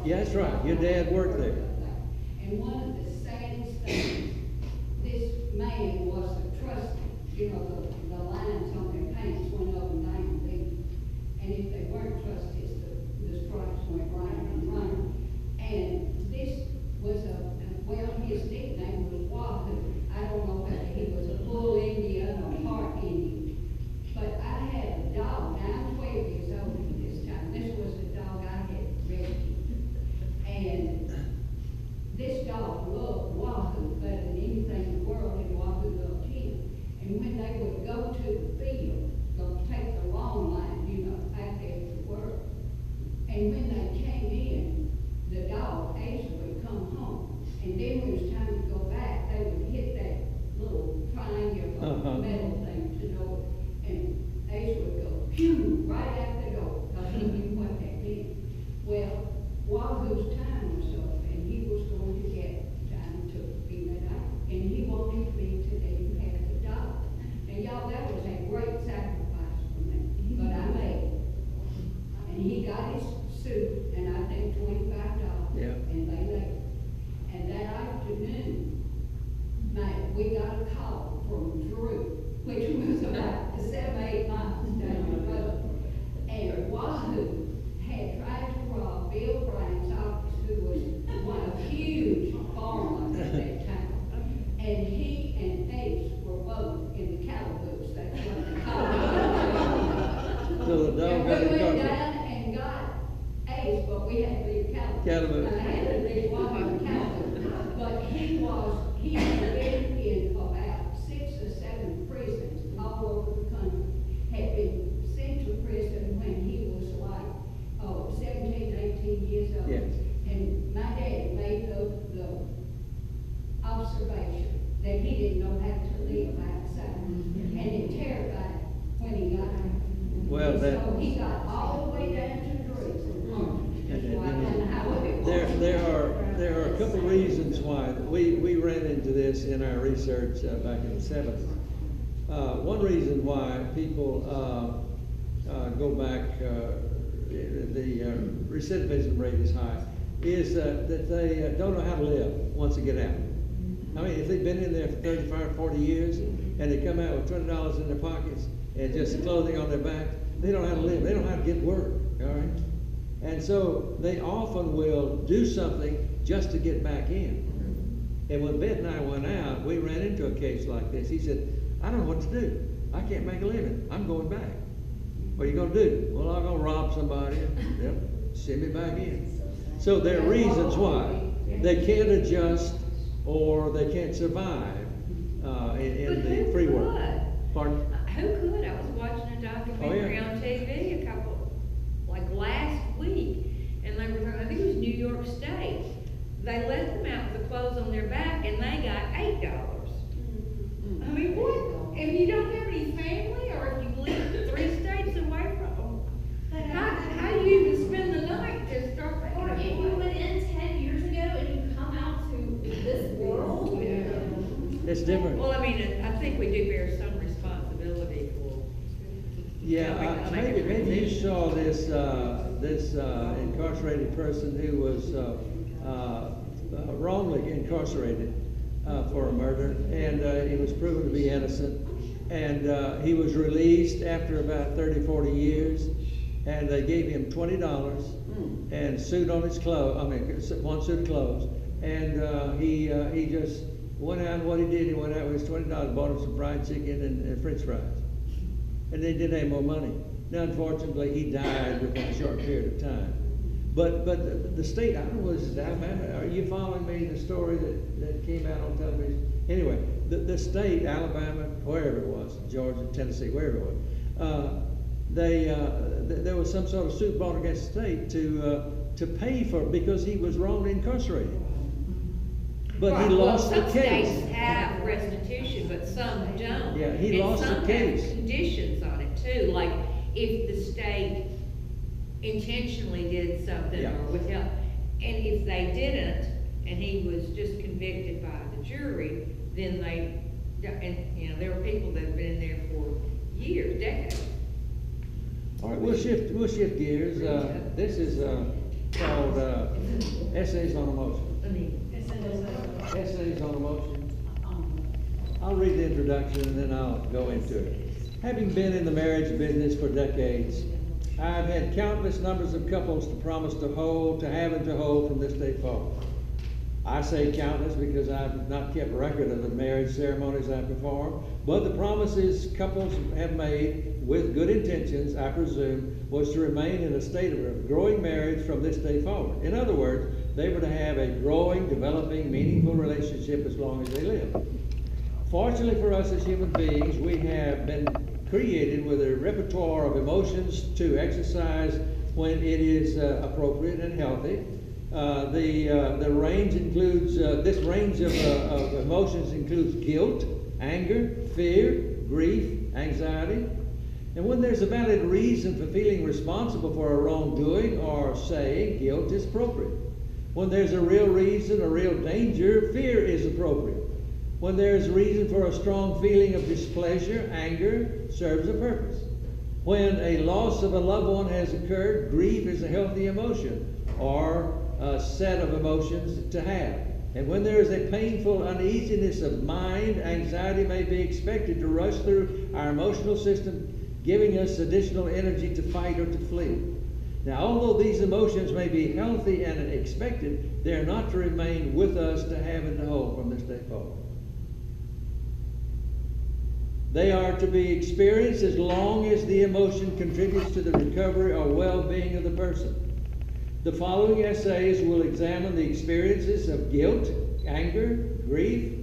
Yeah, that's right. Your dad worked there. And one of the saddest things, this man was a trustee. You know, the lines on their pants went up and down. And if they weren't trustees, the stripes went right and right. And this was his nickname was Wahoo. I don't know whether he was a bull Indian or part Indian. But I had a dog. Now I'm 12 years old at this time. This was the dog I had rescued. And this dog loved Wahoo better than anything in the world, and Wahoo loved him. And when they would go to the field, they'll take the long line, you know, out there to work. And when they came in, the dog, Ace, would come home. And then when it was time to go back, they would hit that little triangular metal thing to know it. And Ace would go, pew, right out the door, because he knew what that meant. Well, Wahoo's time was up, and he was going to get time to be let out. And he wanted me to let him have the dog. And y'all, that was a great sacrifice for me, but I made it. And he got his suit, and I think $25, Yeah. and they left. And that afternoon, we got a call from Drew, which was about 7-8 miles down the road. And Wahoo had tried to rob Bill Bryant's office, who was one of huge farmers at that time. And he and Ace were both in the calaboose. That's what they called it. So the dog And got we in went trouble. down and got Ace, but we had to leave calaboose. Calaboose. I had to leave Wahoo in calaboose. But he had been in about 6 or 7 prisons all over the country. Had been sent to prison when he was like 17, 18 years old. Yes. And my dad made the observation that he didn't know how to live outside. And it terrified him when he got out. Well, So he got all the way down to Drew's. There are a couple reasons why. We ran into this in our research back in the 70s. One reason why people go back, the recidivism rate is high, is that they don't know how to live once they get out. I mean, if they've been in there for 35, 40 years, and they come out with $20 in their pockets and just clothing on their back, they don't know how to live. They don't know how to get work, all right? And so they often will do something just to get back in. And when Ben and I went out, we ran into a case like this. He said, I don't know what to do. I can't make a living. I'm going back. What are you going to do? Well, I'm going to rob somebody and they'll send me back in. So there are reasons why they can't adjust or they can't survive in the free world. Pardon? Who could? I was watching a documentary on TV like last week, and they were talking, I think it was New York State. They let them out with the clothes on their back, and they got $8. I mean, what? If you don't have any family, or if you live 3 states away from them, how do you even spend the night to start making Or if you went in 10 years ago and you come out to this world. It's different. Well, I mean, I think we do bear some responsibility for. Yeah, maybe you saw this incarcerated person who was wrongly incarcerated for a murder, and he was proven to be innocent, and he was released after about 30, 40 years, and they gave him $20 and suit on his clothes. I mean, one suit of clothes, and he just went out. And what he did, he went out with his $20, bought him some fried chicken and French fries. And they didn't have more money. Now, unfortunately, he died within a short period of time. But the state, I don't know, was it Alabama? Are you following me, the story that came out on television? Anyway, the state, Alabama, wherever it was, Georgia, Tennessee, wherever it was, there was some sort of suit brought against the state to pay for it because he was wrongly incarcerated. But he lost the case. Some states have restitution, but some don't. Yeah, he lost the case. Some have conditions on it too, like if the state intentionally did something or withheld, and if they didn't, and he was just convicted by the jury, then and there are people that have been in there for years, decades. All right, we'll shift gears. This is called Essays on a motion. Essays on a motion. I'll read the introduction and then I'll go into it. Having been in the marriage business for decades, I've had countless numbers of couples to promise to hold, to have and to hold from this day forward. I say countless because I've not kept record of the marriage ceremonies I performed, but the promises couples have made with good intentions, I presume, was to remain in a state of growing marriage from this day forward. In other words, they were to have a growing, developing, meaningful relationship as long as they live. Fortunately for us as human beings, we have been created with a repertoire of emotions to exercise when it is appropriate and healthy. The range includes, this range of emotions includes guilt, anger, fear, grief, anxiety. And when there's a valid reason for feeling responsible for a wrongdoing or saying, guilt is appropriate. When there's a real reason, a real danger, fear is appropriate. When there's reason for a strong feeling of displeasure, anger serves a purpose. When a loss of a loved one has occurred, grief is a healthy emotion or a set of emotions to have. And when there is a painful uneasiness of mind, anxiety may be expected to rush through our emotional system, giving us additional energy to fight or to flee. Now, although these emotions may be healthy and expected, they're not to remain with us to have and to hold from this day forward. They are to be experienced as long as the emotion contributes to the recovery or well-being of the person. The following essays will examine the experiences of guilt, anger, grief,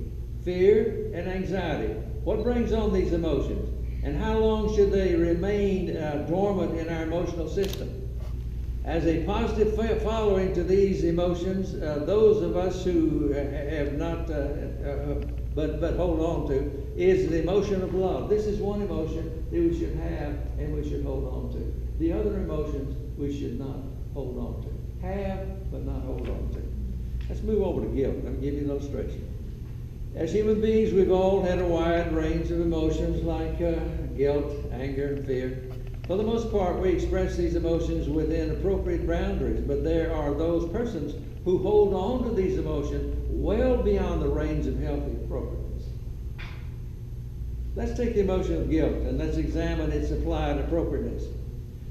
fear, and anxiety. What brings on these emotions? And how long should they remain dormant in our emotional system? As a positive following to these emotions, those of us who have not, but hold on to, is the emotion of love. This is one emotion that we should have and we should hold on to. The other emotions we should not hold on to. Have, but not hold on to. Let's move over to guilt. Let me give you an illustration. As human beings, we've all had a wide range of emotions like guilt, anger, and fear. For the most part, we express these emotions within appropriate boundaries, but there are those persons who hold on to these emotions well beyond the range of healthy appropriateness. Let's take the emotion of guilt and let's examine its applied appropriateness.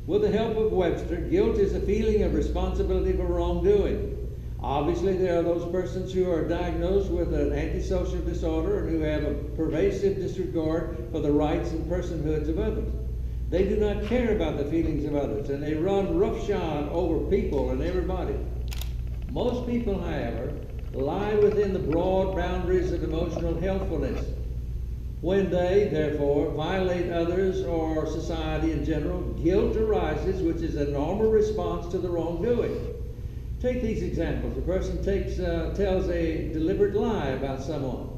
With the help of Webster, guilt is a feeling of responsibility for wrongdoing. Obviously, there are those persons who are diagnosed with an antisocial disorder and who have a pervasive disregard for the rights and personhoods of others. They do not care about the feelings of others, and they run roughshod over people and everybody. Most people, however, lie within the broad boundaries of emotional healthfulness. When they, therefore, violate others or society in general, guilt arises, which is a normal response to the wrongdoing. Take these examples. A person tells a deliberate lie about someone.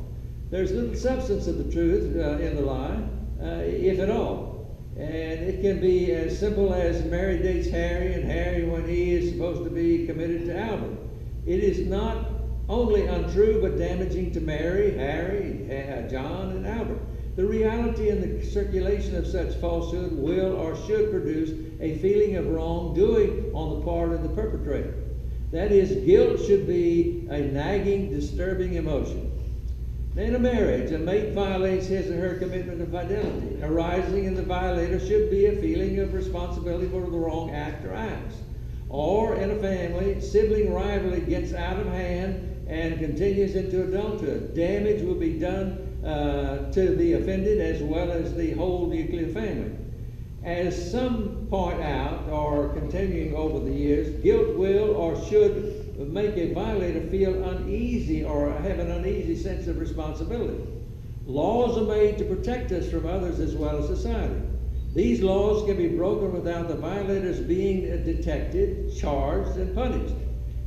There's little substance of the truth in the lie, if at all. And it can be as simple as Mary dates Harry, and Harry when he is supposed to be committed to Albert. It is not only untrue, but damaging to Mary, Harry, John, and Albert. The reality and the circulation of such falsehood will or should produce a feeling of wrongdoing on the part of the perpetrator. That is, guilt should be a nagging, disturbing emotion. In a marriage, a mate violates his or her commitment of fidelity. Arising in the violator should be a feeling of responsibility for the wrong act or acts. Or in a family, sibling rivalry gets out of hand and continues into adulthood. Damage will be done to the offended as well as the whole nuclear family. As some point out, or continuing over the years, guilt will or should make a violator feel uneasy or have an uneasy sense of responsibility. Laws are made to protect us from others as well as society. These laws can be broken without the violators being detected, charged, and punished.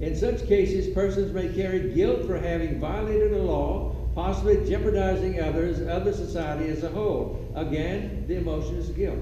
In such cases, persons may carry guilt for having violated a law, possibly jeopardizing others, other society as a whole. Again, the emotion is guilt.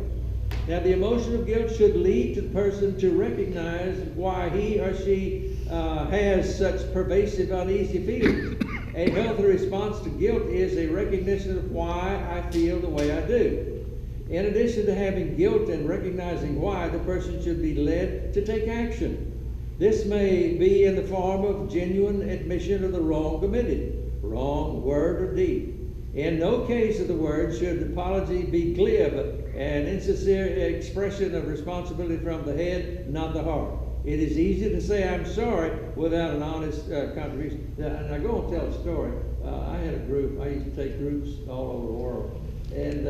Now, the emotion of guilt should lead the person to recognize why he or she has such pervasive uneasy feelings. A healthy response to guilt is a recognition of why I feel the way I do. In addition to having guilt and recognizing why, the person should be led to take action. This may be in the form of genuine admission of the wrong committed, wrong word or deed. In no case of the word should apology be glib and insincere expression of responsibility from the head, not the heart. It is easy to say I'm sorry without an honest contribution. And I go and tell a story. I had a group. I used to take groups all over the world, and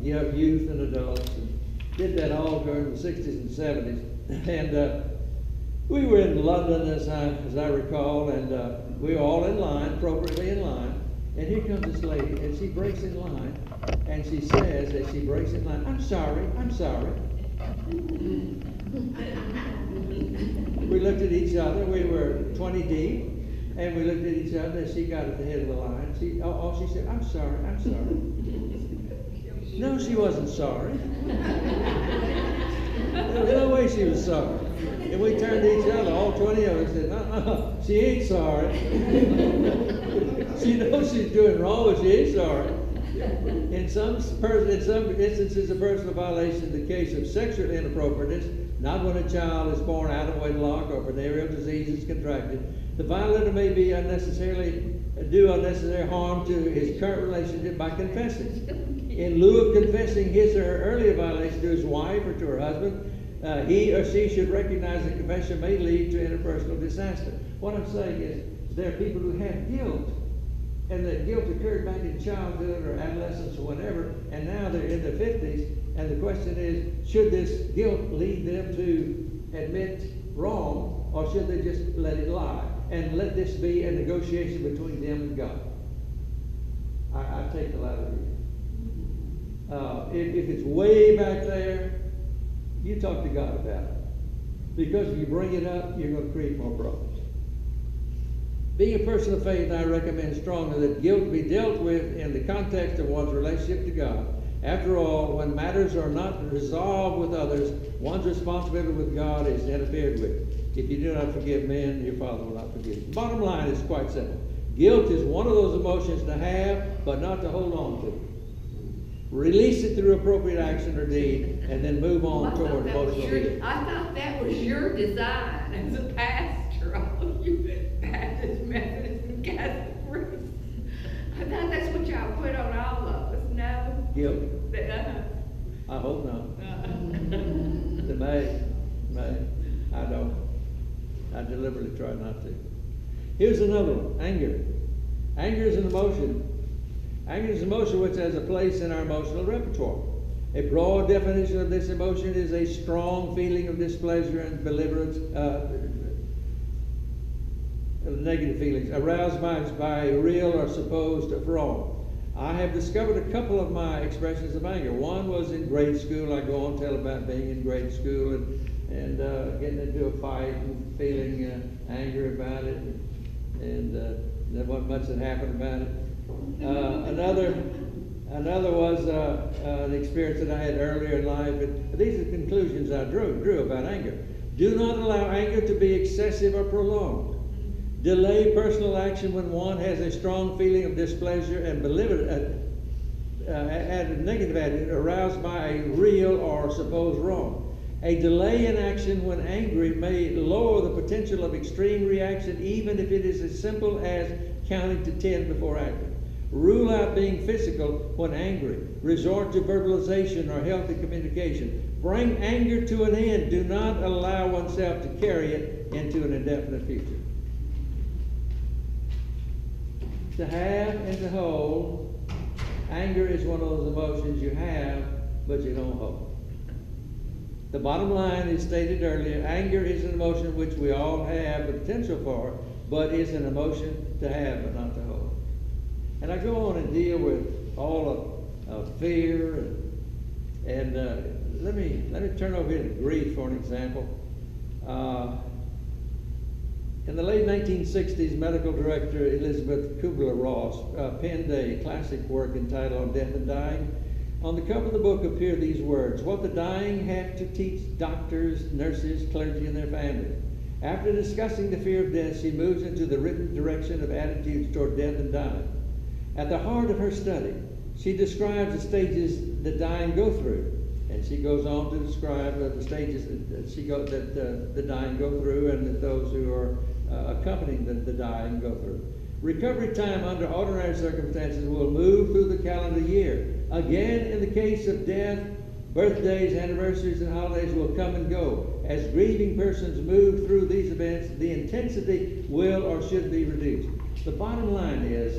youth and adults, and did that all during the 60s and 70s. And we were in London, as I recall, and we were all in line, appropriately in line. And here comes this lady, and she breaks in line, and she says, as she breaks in line, I'm sorry, I'm sorry. We looked at each other. We were 20 deep, and we looked at each other, and she got at the head of the line. She said, I'm sorry, I'm sorry. No, she wasn't sorry. There was no way she was sorry. And we turned to each other, all 20 of us, and said, she ain't sorry. She knows she's doing wrong, but she ain't sorry. In some instances of personal violation, in the case of sexual inappropriateness, not when a child is born out of wedlock or venereal disease is contracted, the violator may be do unnecessary harm to his current relationship by confessing. In lieu of confessing his or her earlier violation to his wife or to her husband, he or she should recognize that confession may lead to interpersonal disaster. What I'm saying is there are people who have guilt, and that guilt occurred back in childhood or adolescence or whatever, and now they're in their 50s, and the question is, should this guilt lead them to admit wrong, or should they just let it lie and let this be a negotiation between them and God? I take the latter view. If it's way back there, you talk to God about it. Because if you bring it up, you're going to create more problems. Being a person of faith, I recommend strongly that guilt be dealt with in the context of one's relationship to God. After all, when matters are not resolved with others, one's responsibility with God is interfered with. If you do not forgive men, your Father will not forgive you. Bottom line is quite simple. Guilt is one of those emotions to have, but not to hold on to. Release it through appropriate action or deed, and then move on toward emotional healing. I thought that was your design as a pastor, all you Baptist, Methodist, and Catholic priests. I thought that's what y'all put on all of us. No? Guilt? I hope not. It may. I don't. I deliberately try not to. Here's another one, anger. Anger is an emotion. Anger is an emotion which has a place in our emotional repertoire. A broad definition of this emotion is a strong feeling of displeasure and belligerence, negative feelings, aroused by real or supposed wrong. I have discovered a couple of my expressions of anger. One was in grade school. I go on and tell about being in grade school and getting into a fight and feeling angry about it, and there wasn't much that happened about it. Another was an experience that I had earlier in life, and these are the conclusions I drew about anger. Do not allow anger to be excessive or prolonged. Delay personal action when one has a strong feeling of displeasure and negative attitude aroused by a real or supposed wrong. A delay in action when angry may lower the potential of extreme reaction, even if it is as simple as counting to 10 before acting. Rule out being physical when angry. Resort to verbalization or healthy communication. Bring anger to an end. Do not allow oneself to carry it into an indefinite future. To have and to hold, anger is one of those emotions you have, but you don't hold. The bottom line is stated earlier, anger is an emotion which we all have the potential for, but is an emotion to have but not to hold. And I go on and deal with all of fear, and let me turn over here to grief for an example. In the late 1960s, medical director Elizabeth Kubler-Ross penned a classic work entitled On Death and Dying. On the cover of the book appear these words: what the dying have to teach doctors, nurses, clergy, and their families. After discussing the fear of death, she moves into the written direction of attitudes toward death and dying. At the heart of her study, she describes the stages the dying go through. And she goes on to describe the stages that the dying go through, and that those who are accompanying the dying go through. Recovery time under ordinary circumstances will move through the calendar year. Again, in the case of death, birthdays, anniversaries, and holidays will come and go. As grieving persons move through these events, the intensity will or should be reduced. The bottom line is,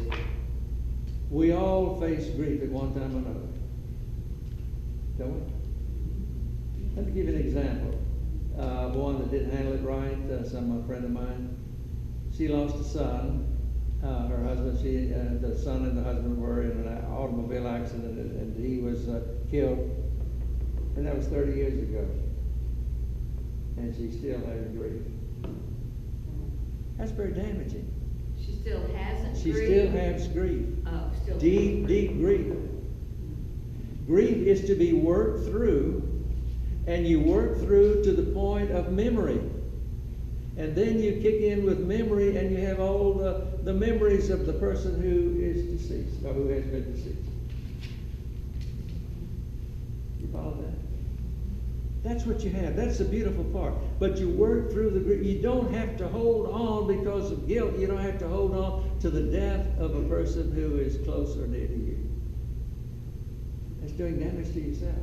we all face grief at one time or another. Don't we? Let me give you an example. One that didn't handle it right, a friend of mine. She lost a son. Her husband, the son and the husband were in an automobile accident, and he was killed. And that was 30 years ago. And she's still having grief. That's very damaging. She still hasn't She grieved? still has grief. Oh, still. Deep, deep grief. Grief is to be worked through, and you work through to the point of memory. And then you kick in with memory, and you have all the memories of the person who is deceased, or who has been deceased. You follow that? That's what you have. That's the beautiful part. But you work through the grief. You don't have to hold on because of guilt. You don't have to hold on to the death of a person who is close or near to you. That's doing damage to yourself,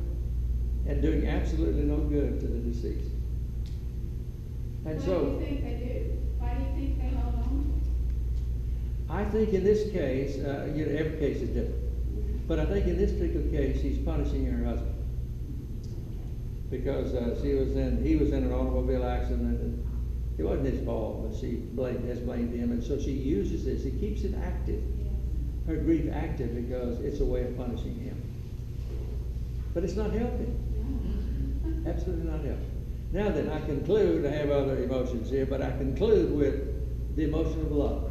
and doing absolutely no good to the deceased. And What so, do you think they do? Why do you think they hold on? I think in this case, every case is different, but I think in this particular case, she's punishing her husband because he was in an automobile accident, and it wasn't his fault, but she has blamed him, and so she uses this. It keeps it active, her grief active, because it's a way of punishing him. But it's not healthy. Absolutely not healthy. Now then, I conclude, I have other emotions here, but I conclude with the emotion of love.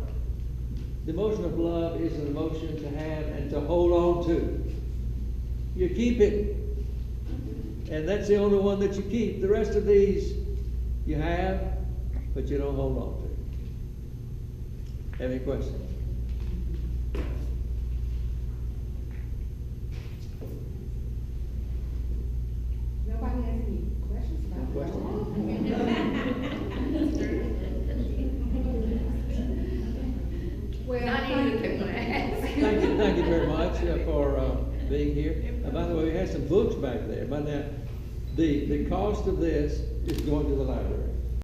The emotion of love is an emotion to have and to hold on to. You keep it, and that's the only one that you keep. The rest of these you have, but you don't hold on to. Have any questions? Nobody has any questions about that? Well, Not even people to ask. Thank you very much for being here. By the way, we have some books back there. But now, the cost of this is going to the library.